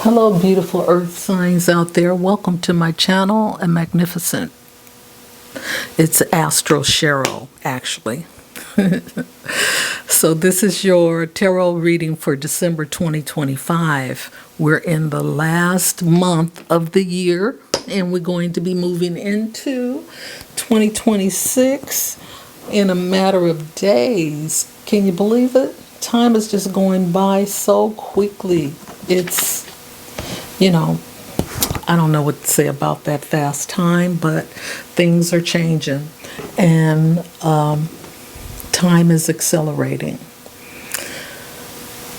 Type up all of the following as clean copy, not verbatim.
Hello, beautiful earth signs out there. Welcome to my channel and magnificent. It's Astro Cheryl, actually. So this is your tarot reading for December 2025. We're in the last month of the year, and we're going to be moving into 2026 in a matter of days. Can you believe it? Time is just going by so quickly. It's I don't know what to say about that fast time, but things are changing and time is accelerating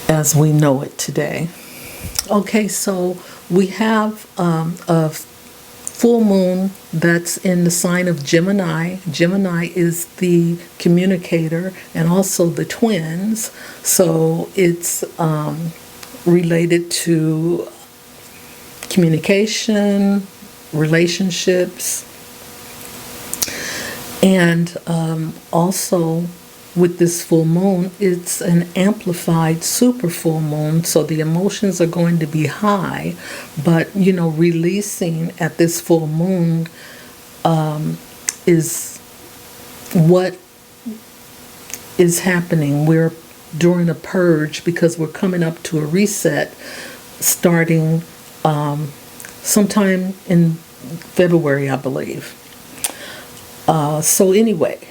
as we know it today. Okay, so we have a full moon that's in the sign of Gemini. Gemini is the communicator and also the twins, so it's related to communication, relationships, and also with this full moon, it's an amplified super full moon, so the emotions are going to be high, but releasing at this full moon is what is happening. We're during a purge because we're coming up to a reset starting sometime in February, I believe. So anyway,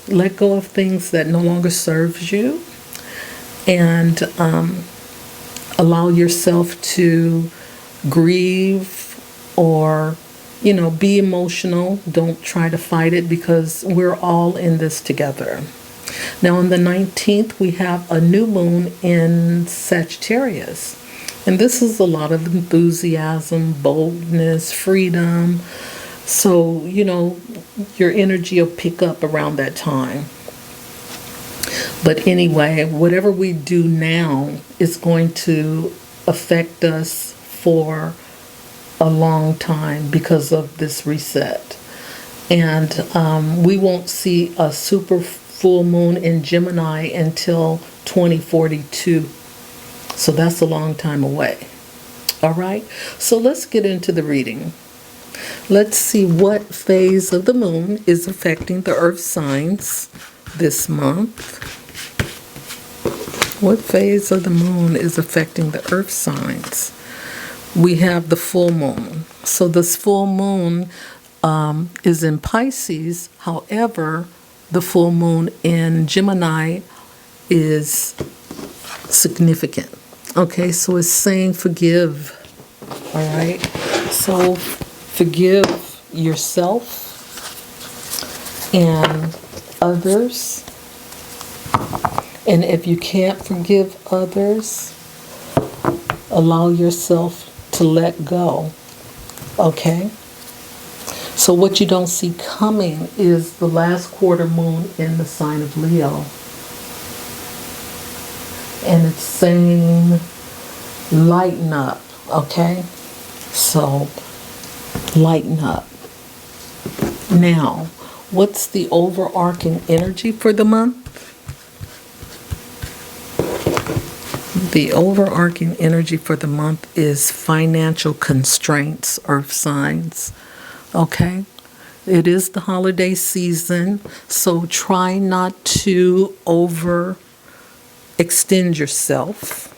let go of things that no longer serves you and allow yourself to grieve or, be emotional. Don't try to fight it because we're all in this together. Now on the 19th, we have a new moon in Sagittarius. And this is a lot of enthusiasm, boldness, freedom. So, your energy will pick up around that time. But anyway, whatever we do now is going to affect us for a long time because of this reset. And we won't see a super full moon in Gemini until 2042. So that's a long time away. All right, so let's get into the reading. Let's see what phase of the moon is affecting the earth signs this month. What phase of the moon is affecting the earth signs? We have the full moon. So this full moon is in Pisces. However, the full moon in Gemini is significant. Okay, so it's saying forgive. All right, so forgive yourself and others. And if you can't forgive others, allow yourself to let go. Okay? So what you don't see coming is the last quarter moon in the sign of Leo. And it's saying lighten up, okay? So lighten up. Now, what's the overarching energy for the month? The overarching energy for the month is financial constraints, earth signs, okay? It is the holiday season, so try not to extend yourself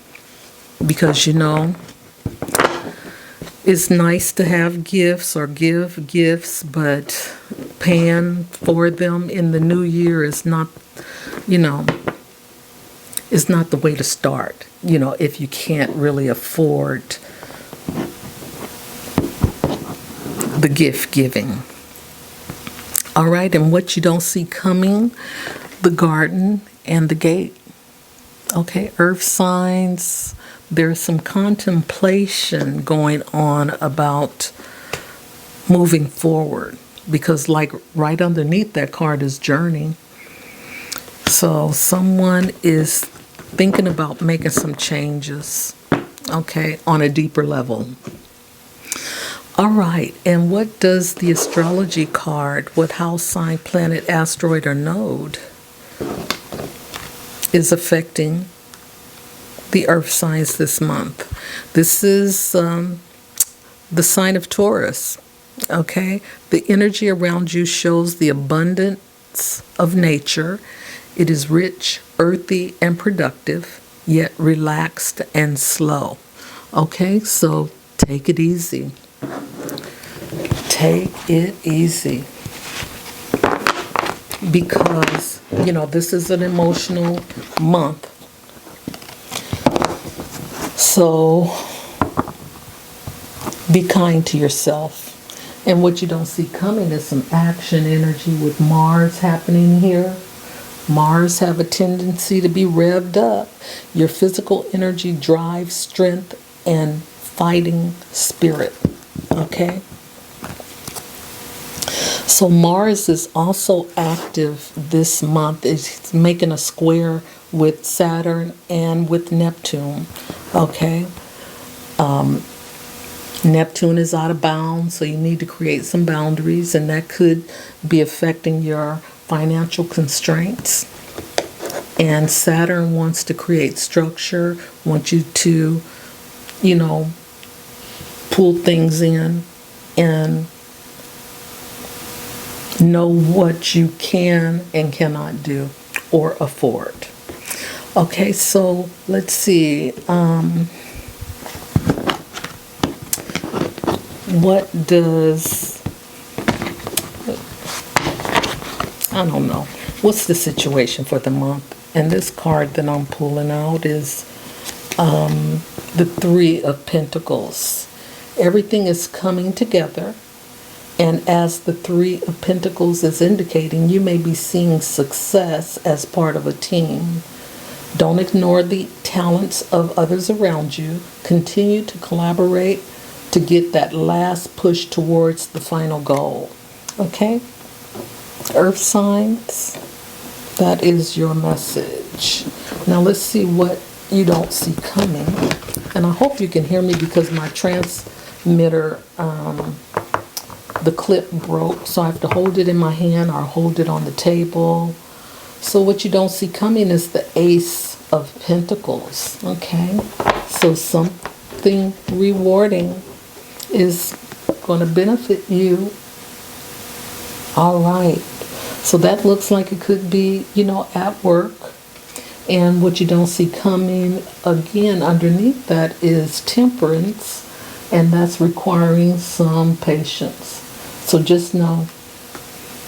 because it's nice to have gifts or give gifts, but paying for them in the new year is not is not the way to start, if you can't really afford the gift giving. All right, and what you don't see coming, the garden and the gate. Okay, earth signs, there's some contemplation going on about moving forward because like right underneath that card is journey. So someone is thinking about making some changes, okay, on a deeper level. All right, and what does the astrology card, what house, sign, planet, asteroid, or node is affecting the earth signs this month. This is the sign of Taurus. Okay? The energy around you shows the abundance of nature. It is rich, earthy, and productive, yet relaxed and slow. Okay? So take it easy. Take it easy. Because, this is an emotional month. So be kind to yourself. And what you don't see coming is some action energy with Mars happening here. Mars have a tendency to be revved up. Your physical energy, drive, strength, and fighting spirit. Okay? So Mars is also active this month. It's making a square with Saturn and with Neptune. Okay? Neptune is out of bounds, so you need to create some boundaries, and that could be affecting your financial constraints. And Saturn wants to create structure, wants you to, pull things in and know what you can and cannot do or afford. Okay, so let's see. What does, I don't know, what's the situation for the month? And this card that I'm pulling out is the Three of Pentacles. Everything is coming together. And as the Three of Pentacles is indicating, you may be seeing success as part of a team. Don't ignore the talents of others around you. Continue to collaborate to get that last push towards the final goal. Okay? Earth signs, that is your message. Now let's see what you don't see coming. And I hope you can hear me because my transmitter, the clip broke, so I have to hold it in my hand or hold it on the table. So what you don't see coming is the Ace of Pentacles. Okay? So something rewarding is going to benefit you. All right. So that looks like it could be, at work. And what you don't see coming, again, underneath that is Temperance. And that's requiring some patience. So just know,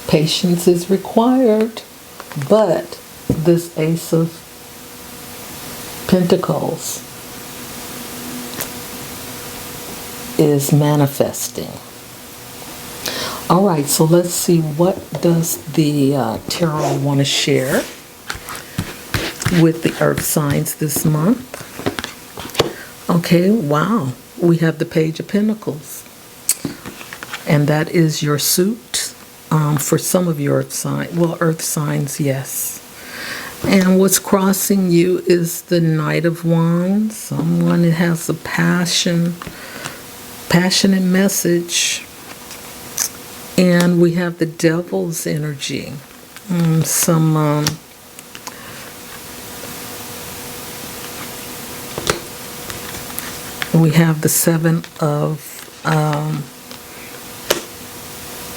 patience is required. But this Ace of Pentacles is manifesting. All right, so let's see, what does the tarot want to share with the earth signs this month? Okay, wow, we have the Page of Pentacles, and that is your suit for some of your earth signs, yes. And what's crossing you is the Knight of Wands, someone that has a passionate message. And we have the Devil's energy. We have the Seven of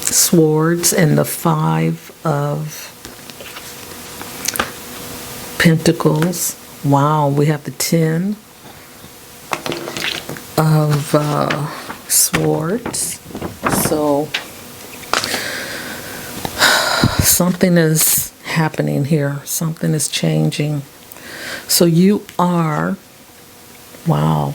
Swords and the Five of Pentacles. Wow, we have the 10 of Swords. So something is happening here. Something is changing. So you are, wow,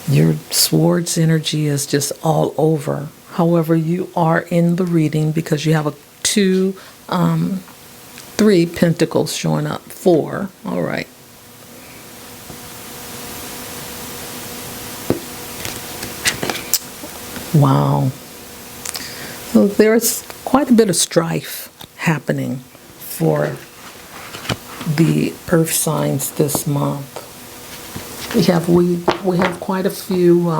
your Swords energy is just all over. However, you are in the reading because you have a 2, 3 Pentacles showing up. 4. All right. Wow. So there's quite a bit of strife happening for the earth signs this month. We have quite a few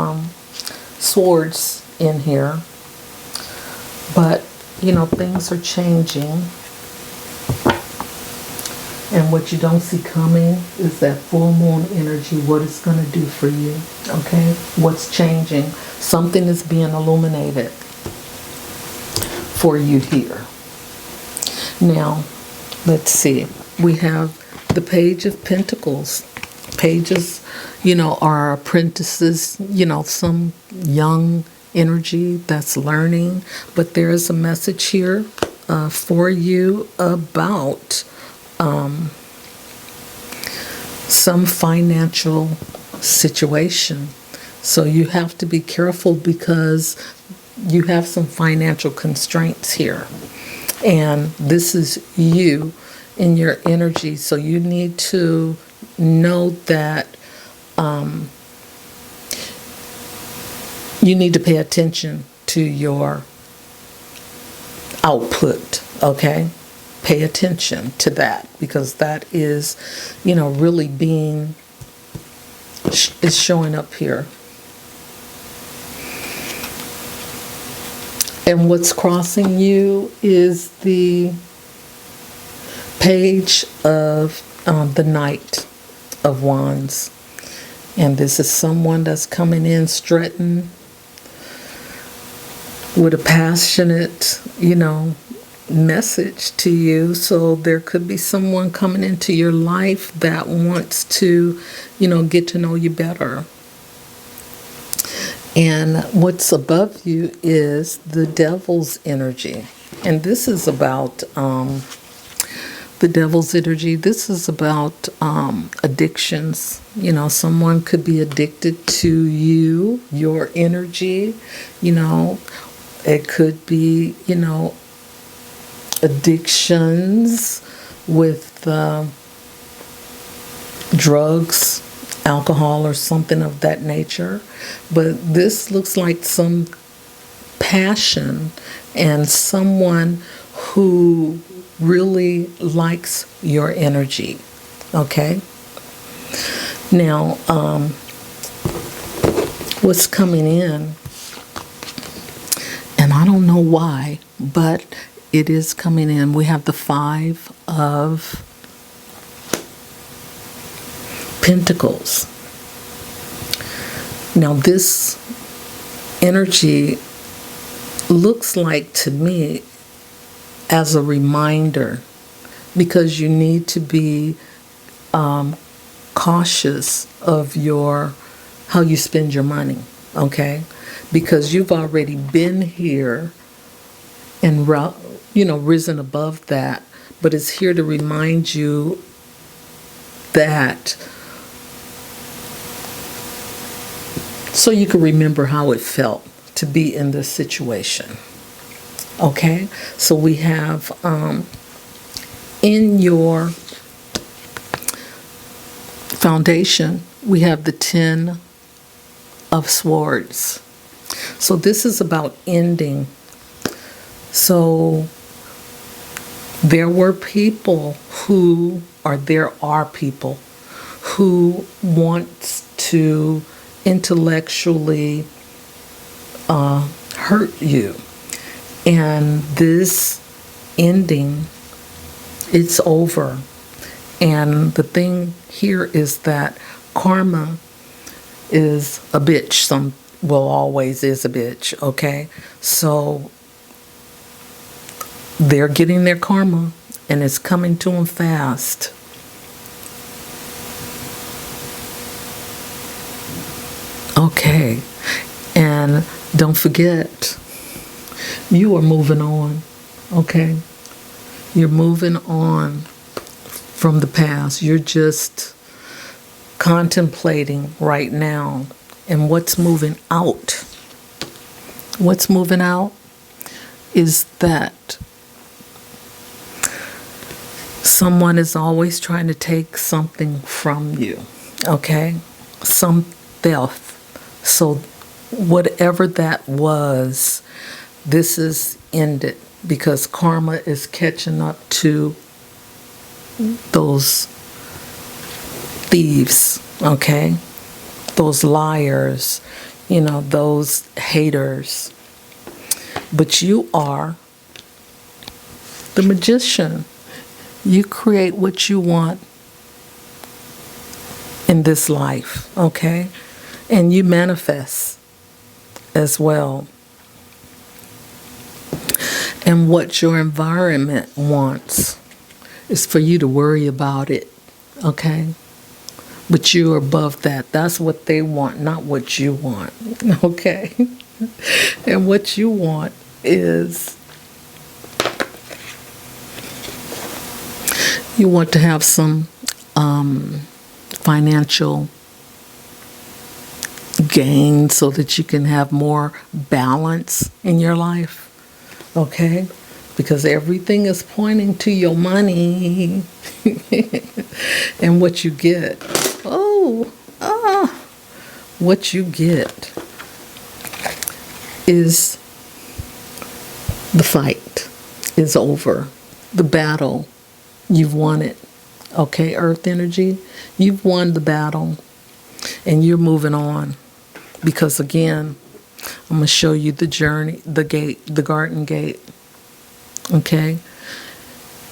swords in here, but things are changing, And what you don't see coming is that full moon energy, what it's going to do for you. Okay? What's changing. Something is being illuminated for you here. Now, let's see. We have the Page of Pentacles. Pages, are apprentices, some young energy that's learning. But there is a message here for you about some financial situation. So you have to be careful because you have some financial constraints here. And this is you in your energy. So you need to know that you need to pay attention to your output, okay? Pay attention to that because that is, really is showing up here. And what's crossing you is the Page of the Knight of Wands. And this is someone that's coming in strutting with a passionate, message to you. So there could be someone coming into your life that wants to, get to know you better. And what's above you is the Devil's energy. And this is about the Devil's energy. This is about addictions. Someone could be addicted to you, your energy. It could be, addictions with drugs, alcohol, or something of that nature. But this looks like some passion and someone who really likes your energy. Okay? Now, what's coming in, and I don't know why, but it is coming in. We have the 5 of Pentacles. Now this energy looks like to me as a reminder, because you need to be cautious of how you spend your money, okay? Because you've already been here and risen above that, but it's here to remind you that so you can remember how it felt to be in this situation. Okay, so we have in your foundation, we have the 10 of Swords. So this is about ending. So there are people who want to intellectually hurt you. And this ending, it's over. And the thing here is that karma is a bitch. Always is a bitch, okay? So they're getting their karma, and it's coming to them fast. Okay, and don't forget, you are moving on, okay? You're moving on from the past. You're just contemplating right now. And what's moving out? What's moving out is that someone is always trying to take something from you, okay? Some theft. So whatever that was, this is ended because karma is catching up to those thieves, okay? Those liars, those haters. But you are the magician. You create what you want in this life, okay? And you manifest as well. And what your environment wants is for you to worry about it, okay? But you're above that. That's what they want, not what you want, okay? And what you want is you want to have some financial gain so that you can have more balance in your life, okay? Because everything is pointing to your money and what you get. What you get is the fight is over. The battle, you've won it. Okay, earth energy, you've won the battle and you're moving on. Because again, I'm going to show you the journey, the gate, the garden gate. Okay?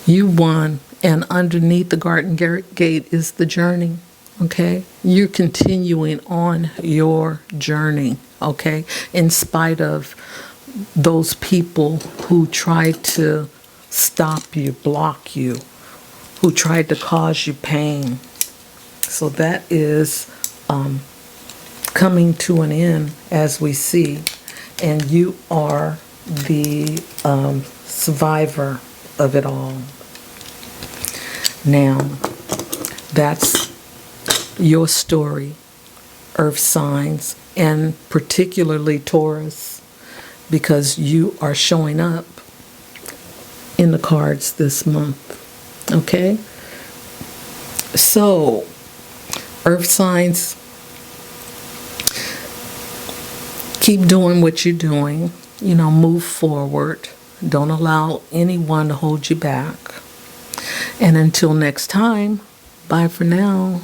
You won, and underneath the garden gate is the journey. Okay? You're continuing on your journey. Okay? In spite of those people who tried to stop you, block you, who tried to cause you pain. So that is coming to an end, as we see, and you are the survivor of it all. Now, that's your story, earth signs, and particularly Taurus, because you are showing up in the cards this month. Okay? So, earth signs, keep doing what you're doing. You know, move forward. Don't allow anyone to hold you back. And until next time, bye for now.